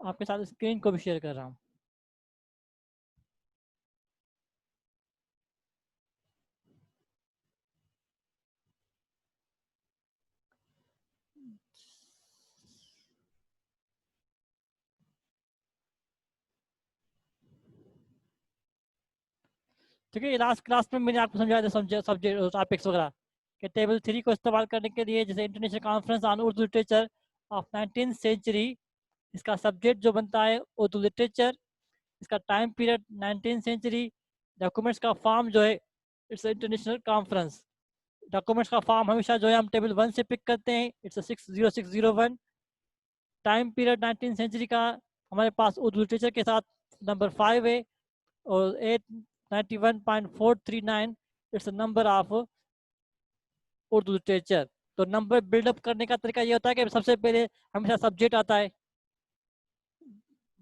आपके साथ स्क्रीन को भी शेयर कर रहा हूँ। ठीक है, लास्ट क्लास में मैंने आपको समझाया था सब्जेक्ट टॉपिक्स वगैरह कि टेबल 3 को इस्तेमाल करने के लिए, जैसे international conference on Urdu literature of 19th century, इसका सब्जेक्ट जो बनता है उर्दू लिटरेचर, इसका time period 19th century, documents का फॉर्म जो है इट्स इंटरनेशनल कॉन्फ्रेंस। डॉक्यूमेंट्स का फॉर्म हमेशा जो है हम टेबल 1 से पिक करते हैं, it's 60601। Time period 19th century का हमारे पास उर्दू लिटरेचर के साथ नंबर 5 है, और 891.439 it's number of Urdu literature. तो नंबर बिल्डअप करने का तरीका ये होता है कि सबसे पहले हमेशा सब्जेक्ट आता है,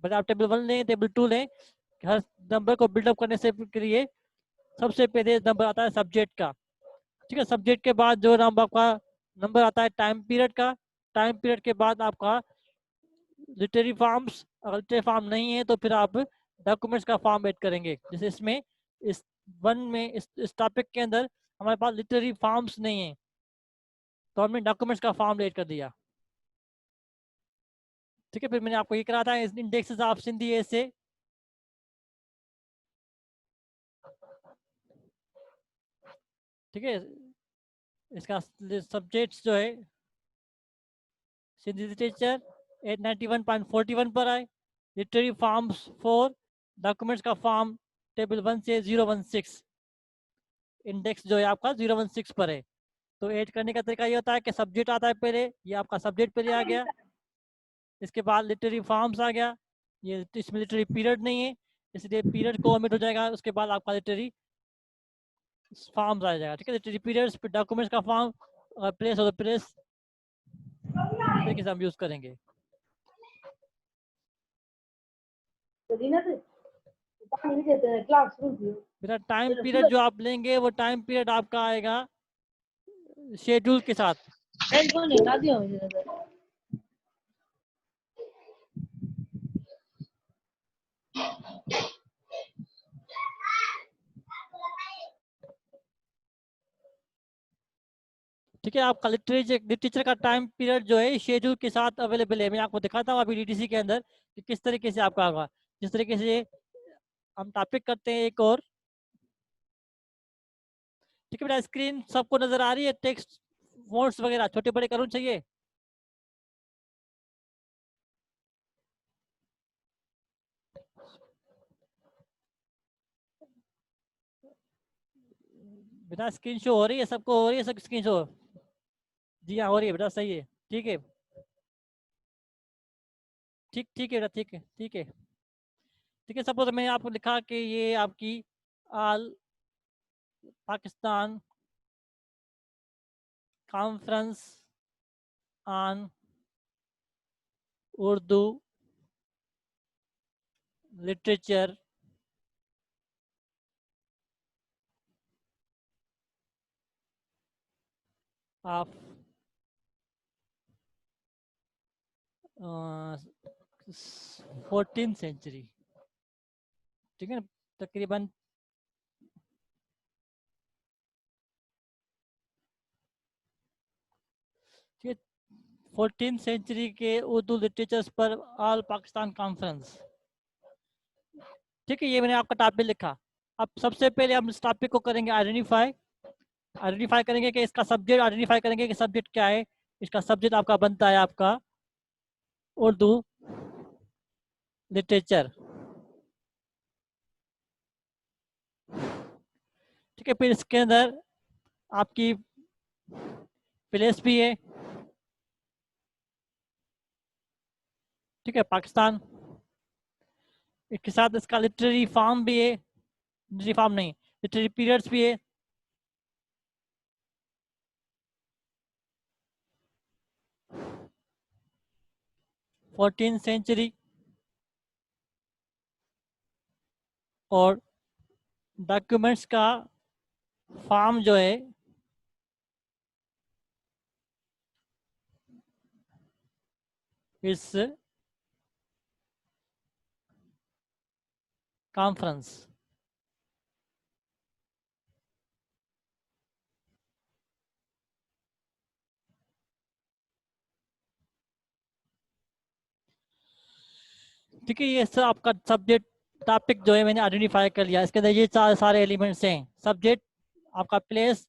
बट आप टेबल 1 लें टेबल 2 लें, हर नंबर को बिल्डअप करने से के लिए सबसे पहले नंबर आता है सब्जेक्ट का। ठीक है, सब्जेक्ट के बाद जो नाम आपका नंबर आता है टाइम पीरियड का, टाइम पीरियड के बाद आपका लिटरेरी फॉर्म्स, अगर लिटरेरी फॉर्म नहीं है तो फिर आप डॉक्यूमेंट्स का फॉर्म ऐड करेंगे। जैसे इसमें इस वन में इस टॉपिक के अंदर हमारे पास लिटरेरी फॉर्म्स नहीं है, तो हमने डॉक्यूमेंट्स का फॉर्म ऐड कर दिया। ठीक है, फिर मैंने आपको ये करा था इंडेक्सेस ऑफ सिंधी ऐसे। ठीक है, इसका सब्जेक्ट्स जो है सिंधी लिटरेचर 891.41 पर आए, लिटरेरी फॉर्म्स 4, डॉक्यूमेंट्स का फॉर्म टेबल 1 से 016, इंडेक्स जो है आपका 016 पर है। तो ऐड करने का तरीका ये होता है कि सब्जेक्ट आता है पहले, ये आपका सब्जेक्ट पहले आ गया, इसके बाद लिटरेरी फॉर्म्स आ गया, ये इसमें लिटरेरी पीरियड नहीं है इसलिए पीरियड को ओमिट हो जाएगा, उसके बाद आपका लिटरेरी फॉर्म्स आ जाएगा। ठीक है, लिटरेरी पीरियड्स पे डॉक्यूमेंट्स का फॉर्म, प्लेस और प्लेस तरीके से हम यूज करेंगे। बेटा टाइम पीरियड जो आप लेंगे वो टाइम पीरियड आपका आएगा शेड्यूल के साथ। ठीक है, आपका लिटरेचर का टाइम पीरियड जो है शेड्यूल के साथ अवेलेबल है। मैं आपको दिखाता हूँ अभी डीटीसी के अंदर कि किस तरीके से आपका होगा। जिस तरीके से हम टॉपिक करते हैं एक और। ठीक है बेटा, स्क्रीन सबको नजर आ रही है? टेक्स्ट फॉन्ट्स वगैरह छोटे बड़े करूँ चाहिए? बेटा स्क्रीन शो हो रही है? सबको हो रही है? सब स्क्रीन शो? जी हाँ हो रही है बेटा, सही है। ठीक है, ठीक है बेटा, ठीक है ठीक है। ठीक है, सपोज मैंने आपको लिखा कि ये आपकी all Pakistan conference on Urdu literature of 14th century. ठीक है, तकरीबन ठीक है 14th सेंचुरी के उर्दू लिटरेचर्स पर ऑल पाकिस्तान कॉन्फ्रेंस। ठीक है, ये मैंने आपका टॉपिक लिखा। अब सबसे पहले हम इस टॉपिक को करेंगे आइडेंटिफाई। आइडेंटिफाई करेंगे कि इसका सब्जेक्ट, आइडेंटिफाई करेंगे कि सब्जेक्ट क्या है। इसका सब्जेक्ट आपका बनता है आपका उर्दू लिटरेचर। ठीक है, फिर इसके अंदर आपकी प्लेस भी है। ठीक है, पाकिस्तान। इसके साथ इसका लिटरेरी फॉर्म भी है, लिटरेरी फॉर्म नहीं, लिटरेरी पीरियड्स भी है। फोर्टीन सेंचुरी, और डॉक्यूमेंट्स का फॉर्म जो है इस कॉन्फ्रेंस। ठीक है, ये सब आपका सब्जेक्ट टॉपिक जो है मैंने आइडेंटिफाई कर लिया। इसके अंदर ये सारे एलिमेंट्स हैं। सब्जेक्ट आपका प्लेस,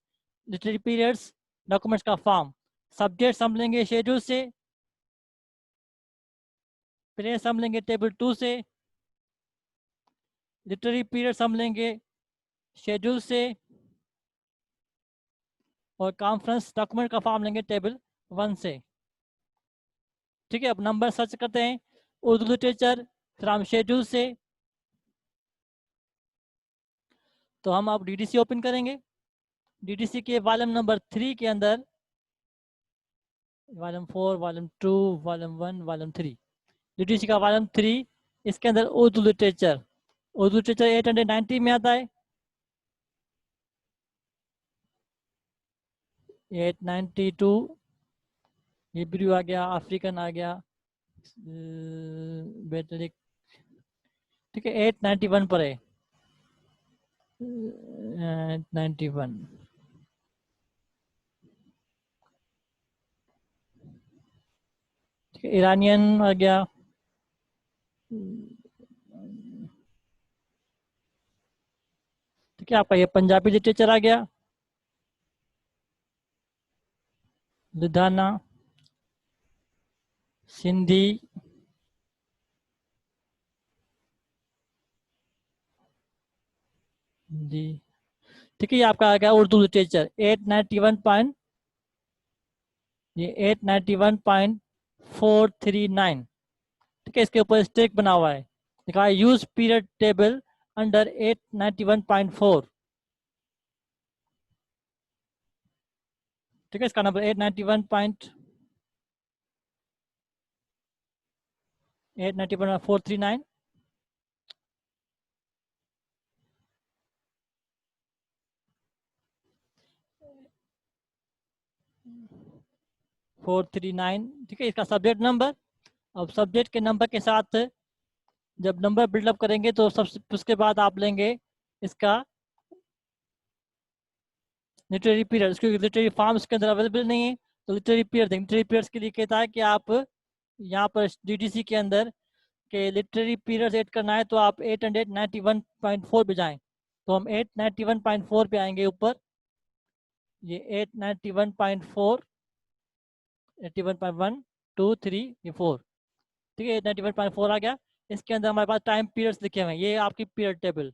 लिटरेरी पीरियड्स, डॉक्यूमेंट्स का फॉर्म। सब्जेक्ट हम लेंगे शेड्यूल से, प्लेस हम लेंगे टेबल 2 से, लिटरेरी पीरियड्स हम लेंगे शेड्यूल से, और कॉन्फ्रेंस डॉक्यूमेंट का फॉर्म लेंगे टेबल 1 से। ठीक है, अब नंबर सर्च करते हैं। उर्दू लिटरेचर फ्रॉम शेड्यूल से, तो हम अब डीडीसी ओपन करेंगे। डीडीसी के वॉल्यूम नंबर 3 के अंदर volume 4, volume 2, volume 1, volume 3, DDC का वॉल्यूम 3, इसके अंदर उर्दू लिटरेचर। उर्दू लिटरेचर 890 में आता है। 892 हिब्रू आ गया, अफ्रीकन आ गया, बेटरिक। ठीक है, 891 पर है। 891। ठीक है, ईरानियन आ गया। ठीक है, आपका ये पंजाबी लिटरेचर आ गया, लुधियाना, सिंधी, जी। ठीक है, ये आपका आ गया उर्दू लिटरेचर 891 ये 891.439। ठीक है, इसके ऊपर स्टेक बना हुआ है, लिखा है यूज पीरियड टेबल अंडर 891.4। ठीक है, इसका नंबर 891.439। 439। ठीक है, इसका सब्जेक्ट नंबर। अब सब्जेक्ट के नंबर के साथ जब नंबर बिल्डअप करेंगे तो सबसे उसके बाद आप लेंगे इसका लिटरेरी पीरियड। क्योंकि लिटरेरी फॉर्म्स के अंदर अवेलेबल नहीं है, तो लिटरेरी पीरियड देंगे। लिटरेरी पीरियड्स के लिए कहता है कि आप यहाँ पर डीडीसी के अंदर के लिटरेरी पीरियड्स ऐड करना है, तो आप 891.4 पे जाएं। तो हम 891.4 पे आएंगे ऊपर। ये 891.4, 81.1, 2, 3, ये 4। ठीक है, 891.4 आ गया। इसके अंदर हमारे पास टाइम पीरियड्स लिखे हुए हैं, ये आपकी पीरियड टेबल।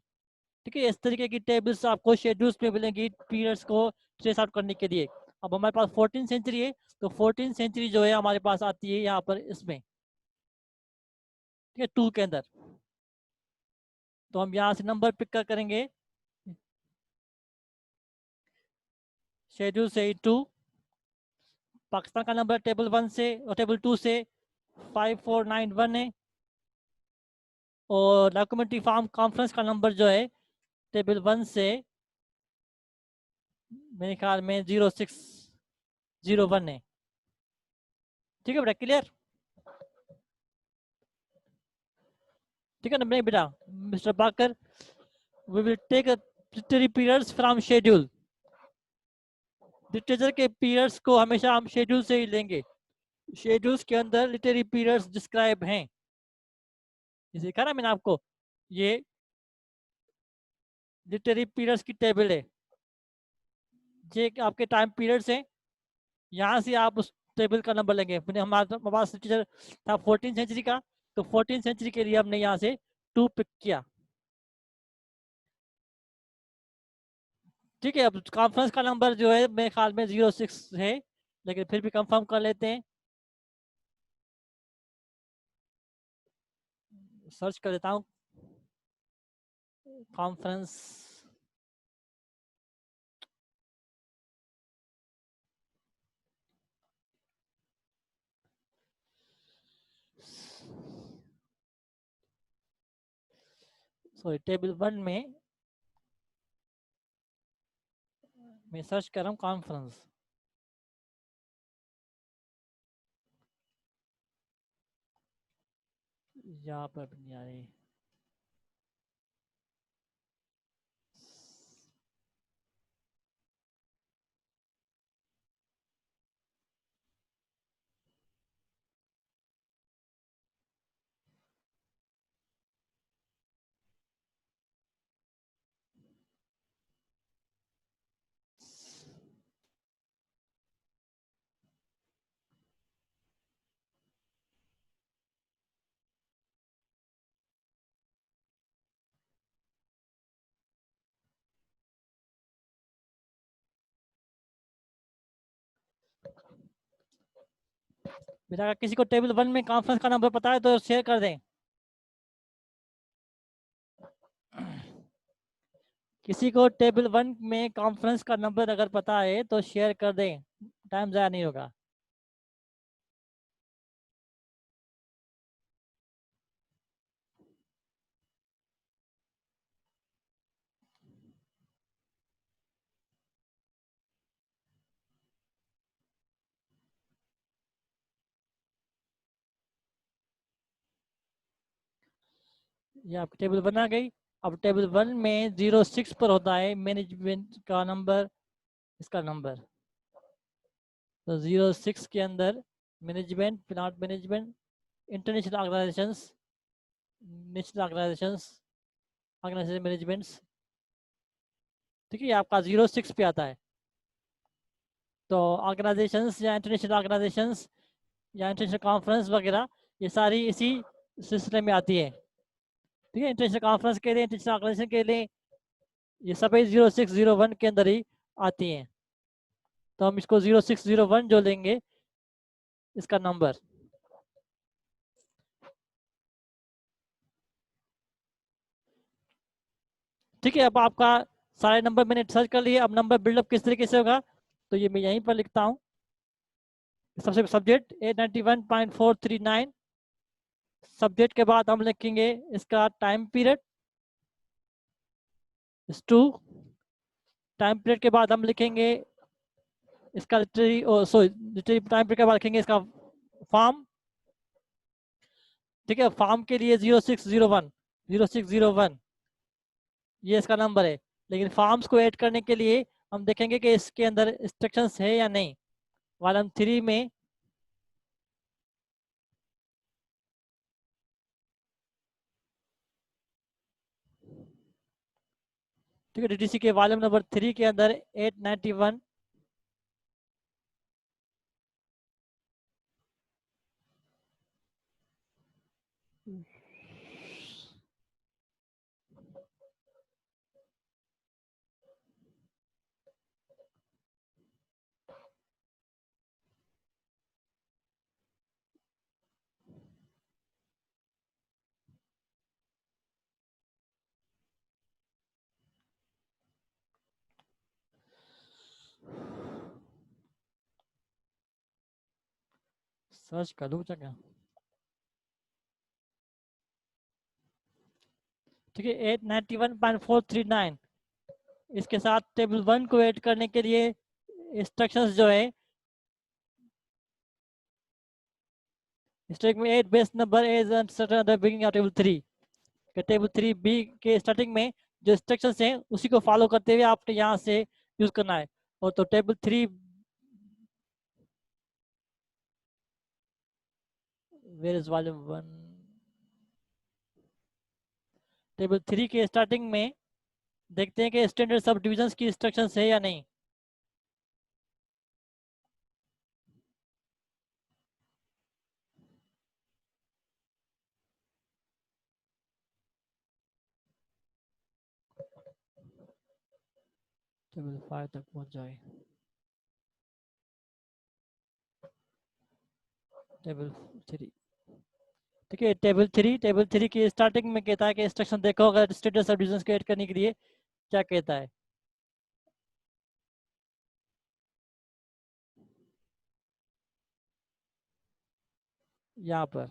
ठीक है, इस तरीके की टेबल्स आपको शेड्यूल्स में मिलेंगी पीरियड्स को ट्रेस आउट करने के लिए। अब हमारे पास 14 सेंचुरी है, तो 14 सेंचुरी जो है हमारे पास आती है यहाँ पर इसमें। ठीक है, 2 के अंदर। तो हम यहाँ से नंबर पिक कर करेंगे शेड्यूल से 2। पाकिस्तान का नंबर टेबल 1 से और टेबल 2 से 5491 है, और डॉक्यूमेंट्री फार्म कॉन्फ्रेंस का नंबर जो है टेबल 1 से मेरे ख्याल में 0601 है। ठीक है बेटा, क्लियर? ठीक है ना नहीं बेटा mister Baqar? We will take literary periods from schedule. Literature के पीरियड्स को हमेशा हम शेड्यूल से ही लेंगे। शेड्यूल्स के अंदर लिटरेरी पीरियड्स डिस्क्राइब हैं। जैसे कहा ना मैंने आपको, ये लिटरेरी पीरियड्स की टेबल है। ये आपके टाइम पीरियड्स हैं, यहाँ से आप उस टेबल का नंबर लेंगे। हमारे पास लिटरेचर था 14 सेंचुरी का, तो 14 सेंचुरी के लिए हमने यहाँ से 2 पिक किया। ठीक है, अब कॉन्फ्रेंस का नंबर जो है मेरे ख्याल में 06 है, लेकिन फिर भी कंफर्म कर लेते हैं। सर्च कर देता हूँ कॉन्फ्रेंस। सॉरी, टेबल 1 में मैं सर्च कर रहा हूँ कॉन्फ्रेंस। यहाँ पर भी नहीं आ रही। बेटा अगर किसी को टेबल 1 में कॉन्फ्रेंस का नंबर पता है तो शेयर कर दें। किसी को टेबल 1 में कॉन्फ्रेंस का नंबर अगर पता है तो शेयर कर दें, टाइम ज़ाया नहीं होगा। ये आपकी टेबल 1 आ गई। अब टेबल 1 में 06 पर होता है मैनेजमेंट का नंबर, इसका नंबर। तो 06 के अंदर management, plant management, international organisations, national organisations, organisation managements, ठीक है, ये आपका 06 पे आता है। तो ऑर्गेनाइजेशंस या इंटरनेशनल ऑर्गेनाइजेशंस या इंटरनेशनल कॉन्फ्रेंस वगैरह ये सारी इसी सिलसिले में आती है। ठीक है, इंटरनेशनल कॉन्फ्रेंस के लिए, इंटरनेशनल ऑर्गेनाइजेशन के लिए ये सभी 0601 के अंदर ही आती हैं। तो हम इसको 0601 जो लेंगे इसका नंबर। ठीक है, अब आपका सारे नंबर मैंने सर्च कर लिए। अब नंबर बिल्डअप किस तरीके से होगा तो ये मैं यहीं पर लिखता हूँ। सबसे सब्जेक्ट 891.439, सब्जेक्ट के बाद हम लिखेंगे इसका टाइम पीरियड इस टू, टाइम पीरियड के बाद हम लिखेंगे इसका literary, sorry literary time period के बाद लिखेंगे इसका फॉर्म। ठीक है, फॉर्म के लिए 0601 ये इसका नंबर है। लेकिन फॉर्म्स को ऐड करने के लिए हम देखेंगे कि इसके अंदर इंस्ट्रक्शंस है या नहीं। कॉलम 3 में ठीक है, डीटीसी के वॉल्यूम नंबर 3 के अंदर 891 सर्च कर लूँ क्या? ठीक है, 891.439 इसके साथ टेबल 1 को ऐड करने के लिए इंस्ट्रक्शंस जो है स्टैक में 8 base number as beginning of table 3 के टेबल 3 बी के स्टार्टिंग में जो इंस्ट्रक्शंस हैं उसी को फॉलो करते हुए आपने यहाँ से यूज करना है। और तो table 3 where is volume 1, table 3 के स्टार्टिंग में देखते हैं कि स्टैंडर्ड सब डिविजन्स की इंस्ट्रक्शंस है या नहीं। टेबल 5 तक पहुंच जाए। टेबल 3, ठीक है, टेबल थ्री की स्टार्टिंग में कहता है कि इंस्ट्रक्शन देखो अगर स्टेटस सब डिविजन्स को ऐड करने के लिए क्या कहता है। यहाँ पर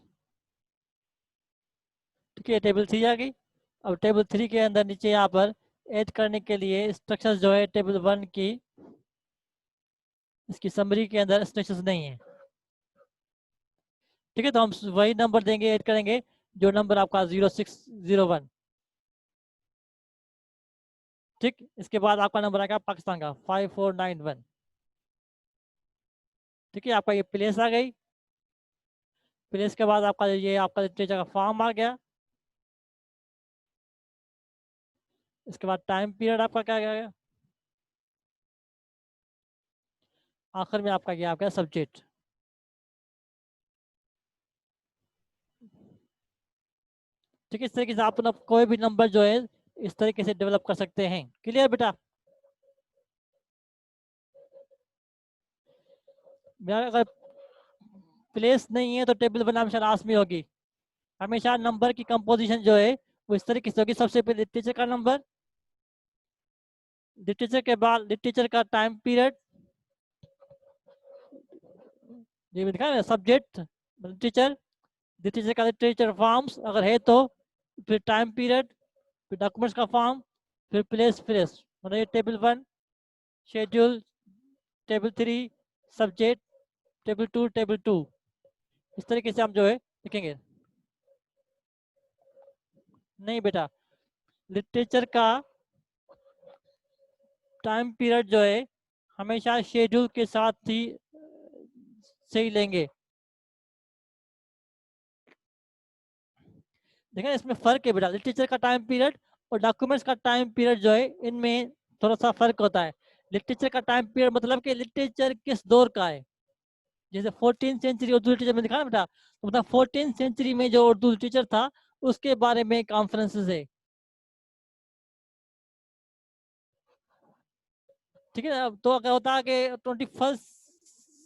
ठीक है, टेबल 3 आ गई। अब टेबल 3 के अंदर नीचे यहाँ पर ऐड करने के लिए इंस्ट्रक्शंस जो है टेबल 1 की इसकी समरी के अंदर इंस्ट्रक्शंस नहीं है। ठीक है, तो हम वही नंबर देंगे, ऐड करेंगे जो नंबर आपका 0601। ठीक, इसके बाद आपका नंबर आएगा पाकिस्तान का 5491। ठीक है, आपका ये प्लेस आ गई। प्लेस के बाद आपका ये आपका लिटरेचर का फॉर्म आ गया। इसके बाद टाइम पीरियड आपका क्या गया, आखिर में आपका क्या आपका सब्जेक्ट। ठीक है, इस तरीके से आप अपना कोई भी नंबर जो है इस तरीके से डेवलप कर सकते हैं। क्लियर बेटा? मेरा अगर प्लेस नहीं है तो टेबल 1 हमेशा लास्ट में होगी। हमेशा नंबर की कंपोजिशन जो है वो इस तरीके से होगी, सबसे पहले लिटरेचर का नंबर, लिटरेचर के बाद लिटरेचर का टाइम पीरियड, ये दिखा है सब्जेक्ट लिटरेचर, लिटरेचर का लिटरेचर फॉर्म्स अगर है तो, फिर टाइम पीरियड, फिर डॉक्यूमेंट्स का फॉर्म, फिर प्लेस प्लेस, मतलब ये table 1, schedule, table 3, subject, table 2, table 2, इस तरीके से हम जो है लिखेंगे। नहीं बेटा, लिटरेचर का टाइम पीरियड जो है हमेशा शेड्यूल के साथ ही सही लेंगे। देखा इसमें फर्क है बेटा, लिटरेचर का टाइम पीरियड और डॉक्यूमेंट्स का टाइम पीरियड जो है इनमें थोड़ा सा फर्क होता है। लिटरेचर का टाइम पीरियड मतलब कि लिटरेचर किस दौर का है, जैसे 14th सेंचुरी उर्दू लिटरेचर में दिखा ना बेटा, तो मतलब 14th सेंचुरी में जो उर्दू लिटरेचर था उसके बारे में कॉन्फ्रेंसेस है। ठीक है, अब तो क्या होता है कि 21st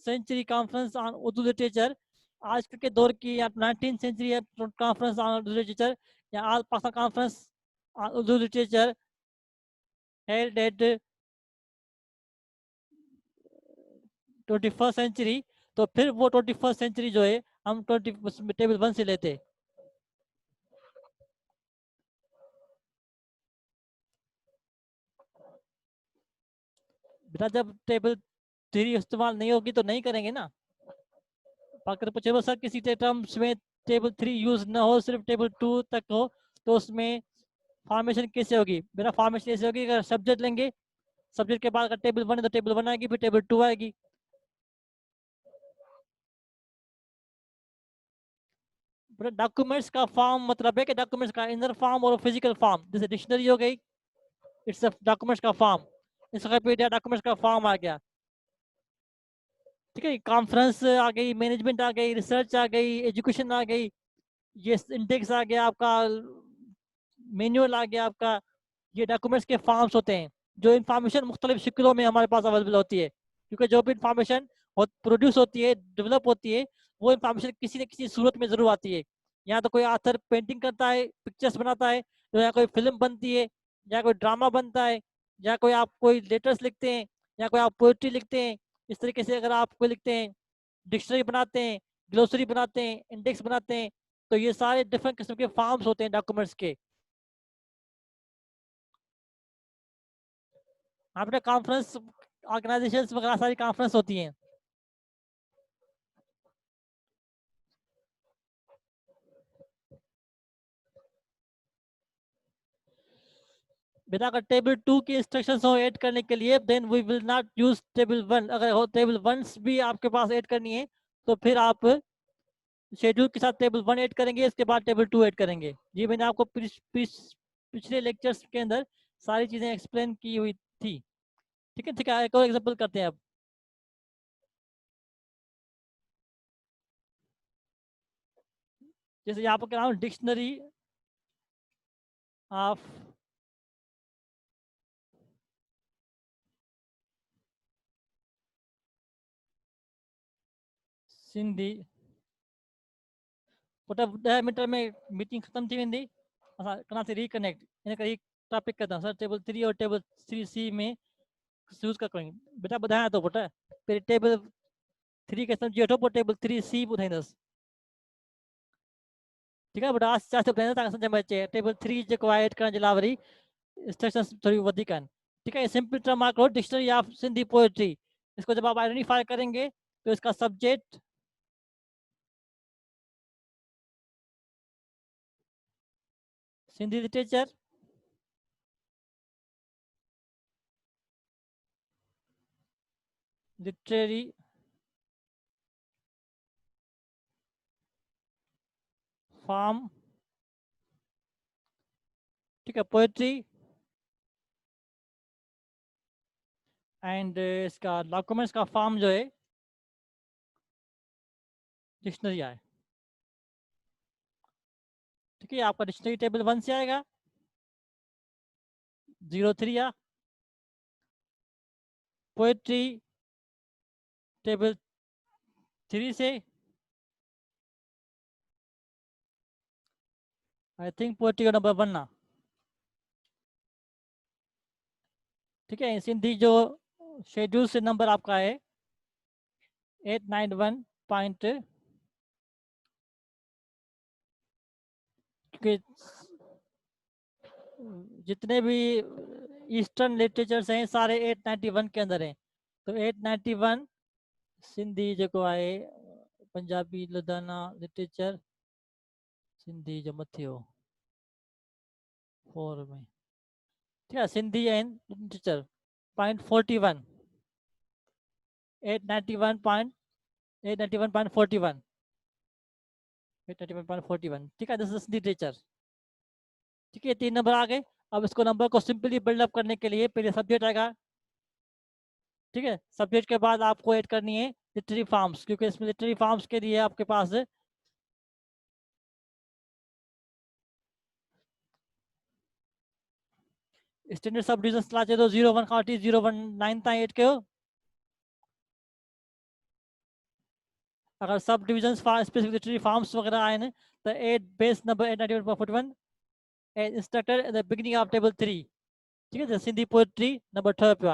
century conference on Urdu literature, आज के दौर की या 19th century conference on Urdu literature, या आज Pakistan conference on Urdu literature held at 21st century, तो फिर वो 21st सेंचुरी जो है हम 20 टेबल 1 से लेते हैं। बेटा जब टेबल 3 इस्तेमाल नहीं होगी तो नहीं करेंगे ना। अगर पूछे सर किसी टर्म्स में टेबल 3 यूज ना हो, सिर्फ टेबल 2 तक हो, तो उसमें फॉर्मेशन कैसे होगी? मेरा फॉर्मेशन ऐसे होगी, अगर सब्जेक्ट लेंगे, सब्जेक्ट के बाद अगर टेबल 1 है तो टेबल 1 आएगी, फिर टेबल 2 आएगी। डॉक्यूमेंट्स का फॉर्म मतलब है कि डॉक्यूमेंट्स का इनर फॉर्म और फिजिकल फॉर्म, जैसे डिक्शनरी हो गई, इट्स डॉक्यूमेंट्स का फॉर्म, इंसाइक्लोपीडिया डॉक्यूमेंट्स का फॉर्म आ गया। ठीक है, कॉन्फ्रेंस आ गई, मैनेजमेंट आ गई, रिसर्च आ गई, एजुकेशन आ गई, ये इंडेक्स आ गया आपका, मैनुअल आ गया आपका, ये डॉक्यूमेंट्स के फॉर्म्स होते हैं। जो इन्फॉर्मेशन मुख्तलिफ शक्लों में हमारे पास अवेलेबल होती है, क्योंकि जो भी इन्फॉर्मेशन प्रोड्यूस होती है, डेवलप होती है, वो इन्फॉर्मेशन किसी न किसी सूरत में जरूर आती है। या तो कोई आथर पेंटिंग करता है, पिक्चर्स बनाता है, तो या कोई फिल्म बनती है, या कोई ड्रामा बनता है, या कोई आप कोई लेटर्स लिखते हैं, या कोई आप पोइट्री लिखते हैं। इस तरीके से अगर आप कोई लिखते हैं, डिक्शनरी बनाते हैं, ग्लोसरी बनाते हैं, इंडेक्स बनाते हैं, तो ये सारे डिफरेंट किस्म के फॉर्म्स होते हैं डॉक्यूमेंट्स के। आपने कॉन्फ्रेंस ऑर्गेनाइजेशंस वगैरह सारी कॉन्फ्रेंस होती हैं। बेटा अगर टेबल 2 की इंस्ट्रक्शंस हो ऐड करने के लिए, then we will not use table 1। अगर हो टेबल 1 भी आपके पास ऐड करनी है तो फिर आप शेड्यूल के साथ टेबल 1 ऐड करेंगे, इसके बाद टेबल 2 ऐड करेंगे। ये मैंने आपको पिछले लेक्चर्स के अंदर सारी चीजें एक्सप्लेन की हुई थी। ठीक है, एक और एग्जांपल करते हैं अब। जैसे यहाँ पर कह रहा हूँ dictionary of Sindhi, put 10 minute में मीटिंग खत्म थी वेंदी, असां कना से रिकनेक्ट इन करे टॉपिक कंदा सर टेबल 3 और टेबल 3 सी में यूज का करें। बेटा ॿुधायां थो पुट, पहिरीं टेबल 3 खे सम्झी वठो, पोइ टेबल 3 सी ॿुधाईंदुसि। ठीकु आहे बेटा, आस्ते आस्ते ॿुधाईंदुसि, तव्हांखे सम्झ में अचे। टेबल 3 जेको आहे ऐड करण जे लाइ वरी इंस्ट्रक्शंस थोड़ी वधिक आहिनि। ठीक है, सिंपल टर्म आंकड़ो डिक्शनरी ऑफ सिंधी पोएट्री, इसको जब आप आइडेंटिफाई करेंगे तो इसका subject, Sindhi literature, literary form, ठीक है, पोएट्री, एंड इसका डॉक्यूमेंट्स का फॉर्म जो है डिक्शनरी आए। ठीक है, आपका डिक्शनरी टेबल 1 से आएगा, 03 या पोएट्री टेबल 3 से, आई थिंक पोएट्री का नंबर 1 ना, ठीक है। सिंधी जो शेड्यूल से नंबर आपका है 891 पॉइंट, क्योंकि जितने भी ईस्टर्न लिटरेचर्स हैं सारे 891 के अंदर हैं। तो 891 सिंधी जो है पंजाबी लुधियाना लिटरेचर सिंधी जो मथे हो 4 में, ठीक है। Sindhi and literature point 41, 891 point 891.41, 891.41, ठीक है। दिस इज लिटरेचर, ठीक है। 3 नंबर आ गए। अब इसको नंबर को सिंपली बिल्डअप करने के लिए पहले सब्जेक्ट आएगा, ठीक है। सब्जेक्ट के बाद आपको ऐड करनी है लिटरेरी फॉर्म्स, क्योंकि इसमें लिटरेरी फॉर्म्स के लिए आपके पास स्टैंडर्ड सब डिविजन लाचे तो 01 खाटी 019 ताई ऐड कयो। अगर sub division specific literary forms वगैरह आए न तो 8 base number 891.41 instructor in the beginning of table 3, ठीक है। सिंधी पोएट्री नंबर 3 पे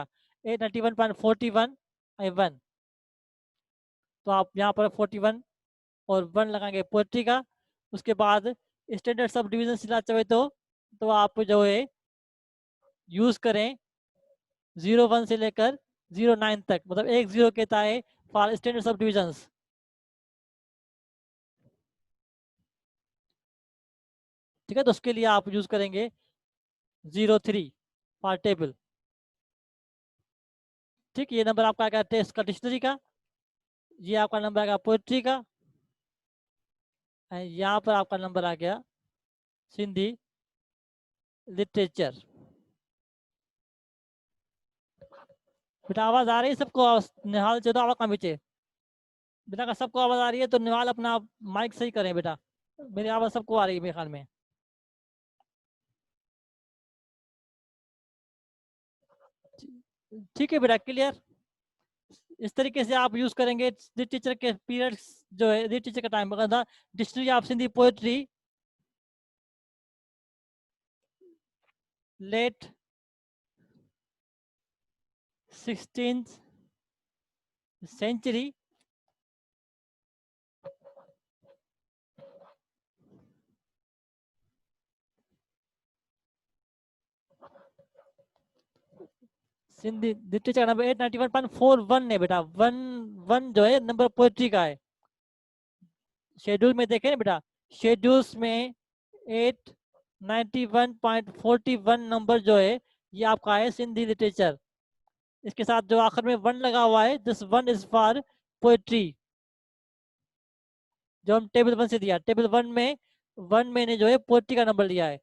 891.41 आई 1, तो आप यहाँ पर 41 और 1 लगाएंगे पोएट्री का। उसके बाद स्टैंडर्ड सब डिविजन सिला चाहे तो आप जो है यूज करें 01 से लेकर 09 तक, मतलब 10 कहता है फॉर स्टैंडर्ड सब डिविजन्स, ठीक है। तो उसके लिए आप यूज करेंगे 03 फॉर टेबल, ठीक। ये नंबर आपका आएगा टेस्ट का डिक्शनरी का, ये आपका नंबर आएगा पोएट्री का, यहाँ पर आपका नंबर आ गया सिंधी लिटरेचर। बेटा आवाज आ रही है सबको? निहाल चौदह आवाज का पीछे बेटा का सबको आवाज आ रही है तो निहाल अपना माइक सही करें बेटा, मेरी आवाज सबको आ रही है मेरे ख्याल में। ठीक है बेटा, क्लियर। इस तरीके से आप यूज करेंगे लिटरेचर के पीरियड्स जो है लिटरेचर का टाइम था। Dictionary of Sindhi poetry late 16th century, Sindhi literature number 891.41 है बेटा। वन वन जो है नंबर पोएट्री का है। शेड्यूल में देखें ना बेटा, शेड्यूल्स में 891.41 नंबर जो है ये आपका है सिंधी लिटरेचर। इसके साथ जो आखिर में 1 लगा हुआ है, दिस 1 इज फॉर पोएट्री, जो हम टेबल 1 से दिया। टेबल 1 में 1 मैंने जो है पोएट्री का नंबर लिया है।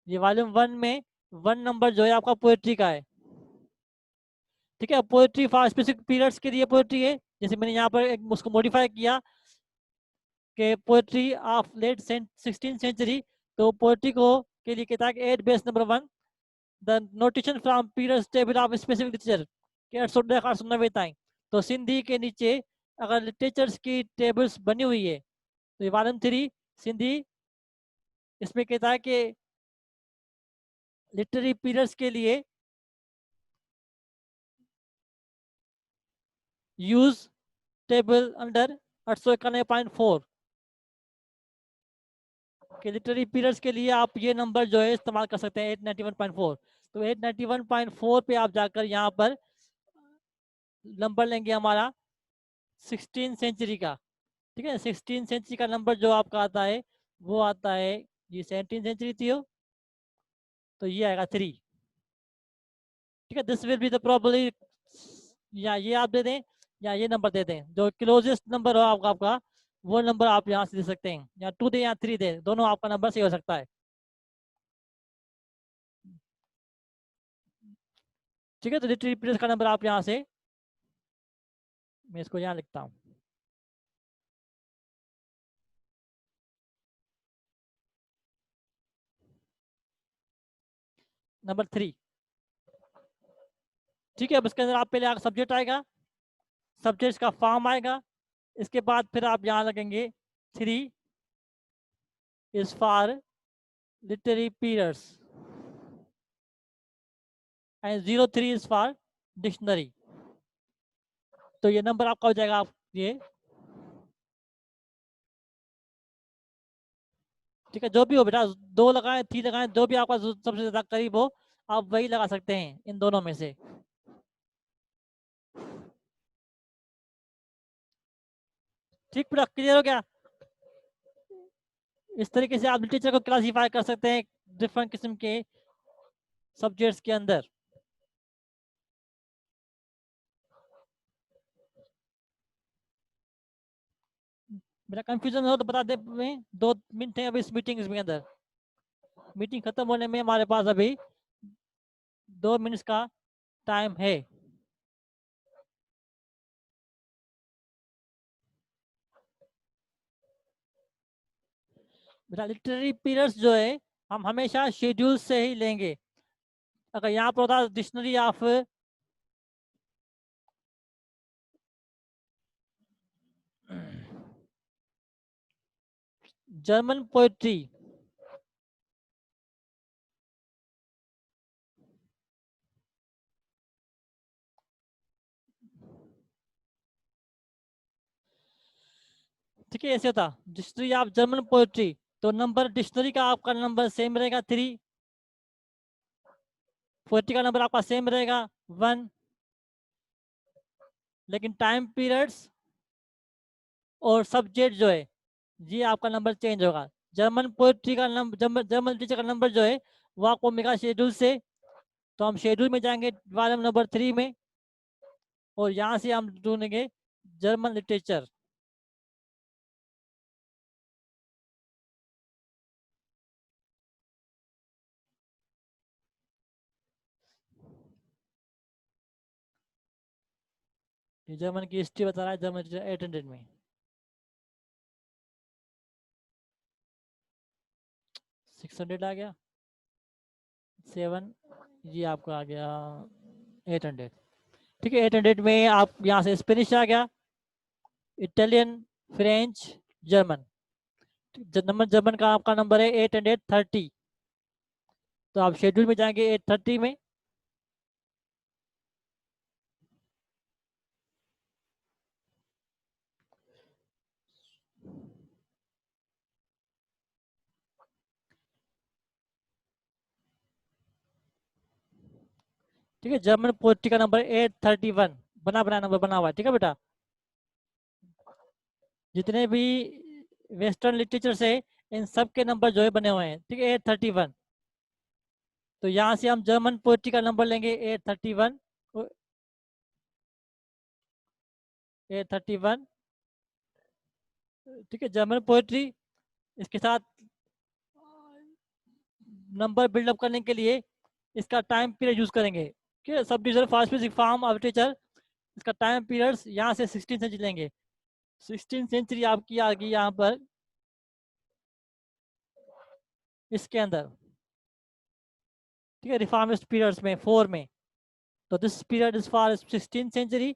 ये वॉल्यूम 1 में 1 नंबर जो है आपका पोएट्री का है, ठीक है। पोएट्री फॉर स्पेसिफिक पीरियड्स के लिए पोएट्री है। जैसे मैंने यहाँ पर एक उसको मॉडिफाई किया कि poetry of late 16th century, तो पोएट्री को के लिए कहता है कि 8 base number 1 the notation from periods table of specific literature के 890 ताई। तो सिंधी के नीचे अगर लिटरेचर्स की टेबल्स बनी हुई है तो ये वॉल्यूम 3 सिंधी, इसमें कहता है कि लिटरेरी पीरियड्स के लिए यूज टेबल अंडर 891.4 के लिटरेरी पीरियड्स के लिए आप ये नंबर जो है इस्तेमाल कर सकते हैं 891.4। तो 891.4 पे आप जाकर यहाँ पर नंबर लेंगे हमारा 16 सेंचुरी का, ठीक है। 16 सेंचुरी का नंबर जो आपका आता है वो आता है, ये 17 सेंचुरी थी हो, तो ये आएगा 3, ठीक है। This will be the probably, या ये आप दे दें या ये नंबर दे दें, जो क्लोजेस्ट नंबर हो आपका वो नंबर आप यहाँ से दे सकते हैं, या 2 दे या 3 दे, दोनों आपका नंबर सही हो सकता है, ठीक है। तो लिटरेरी पीरियड का नंबर आप यहाँ से, मैं इसको यहाँ लिखता हूँ, नंबर 3, ठीक है। अब इसके अंदर आप पहले सब्जेक्ट आएगा, सब्जेक्ट का फॉर्म आएगा, इसके बाद फिर आप यहाँ लगेंगे 3 is for literary periods and 03 is for dictionary. तो ये नंबर आपका हो जाएगा, आप ये ठीक है, जो भी हो बेटा, 2 लगाएं 3 लगाएं, जो भी आपका सबसे ज्यादा करीब हो आप वही लगा सकते हैं इन दोनों में से। ठीक बेटा, क्लियर हो गया? इस तरीके से आप लिटरेचर को क्लासीफाई कर सकते हैं डिफरेंट किस्म के सब्जेक्ट्स के अंदर। मेरा कंफ्यूजन हो तो बता दे, 2 मिनट है अभी इस मीटिंग में अंदर। मीटिंग खत्म होने में हमारे पास अभी 2 मिनट का टाइम है। बेटा लिटरेरी पीरियड्स जो है हम हमेशा शेड्यूल से ही लेंगे। अगर यहाँ पर होता डिक्शनरी ऑफ जर्मन पोएट्री, ठीक है, ऐसे होता डिक्शनरी ऑफ जर्मन पोएट्री, तो नंबर डिक्शनरी का आपका नंबर सेम रहेगा 3, पोएट्री का नंबर आपका सेम रहेगा 1, लेकिन टाइम पीरियड्स और सब्जेक्ट जो है ये आपका नंबर चेंज होगा। जर्मन पोएट्री का नंबर, जर्मन लिटरेचर का नंबर जो है वो आपको मिलेगा शेड्यूल से, तो हम शेड्यूल में जाएंगे वॉल्यूम नंबर 3 में और यहाँ से हम ढूंढेंगे जर्मन लिटरेचर। ये जर्मन की हिस्ट्री बता रहा है, जर्मन 800 में 600 आ गया, 7 ये आपका आ गया 800। ठीक है, 800 में आप यहाँ से स्पेनिश आ गया, Italian, French, German. Number German का आपका नंबर है 830, तो आप शेड्यूल में जाएंगे 830 में। ठीक है, जर्मन पोएट्री का नंबर 831 बना नंबर बना हुआ है। ठीक है बेटा, जितने भी वेस्टर्न लिटरेचर से इन सब के नंबर जो है बने हुए हैं। ठीक है, 831, तो यहाँ से हम जर्मन पोएट्री का नंबर लेंगे 831, 831। ठीक है, जर्मन पोएट्री, इसके साथ नंबर बिल्डअप करने के लिए इसका टाइम पीरियड यूज करेंगे। ठीक है, sub division fast music form of literature, इसका टाइम पीरियड यहाँ से 16 सेंचुरी लेंगे। 16 सेंचुरी आपकी आ गई यहाँ पर इसके अंदर। ठीक है, रिफॉर्मिस्ट पीरियड्स में 4 में, तो this period is for 16 century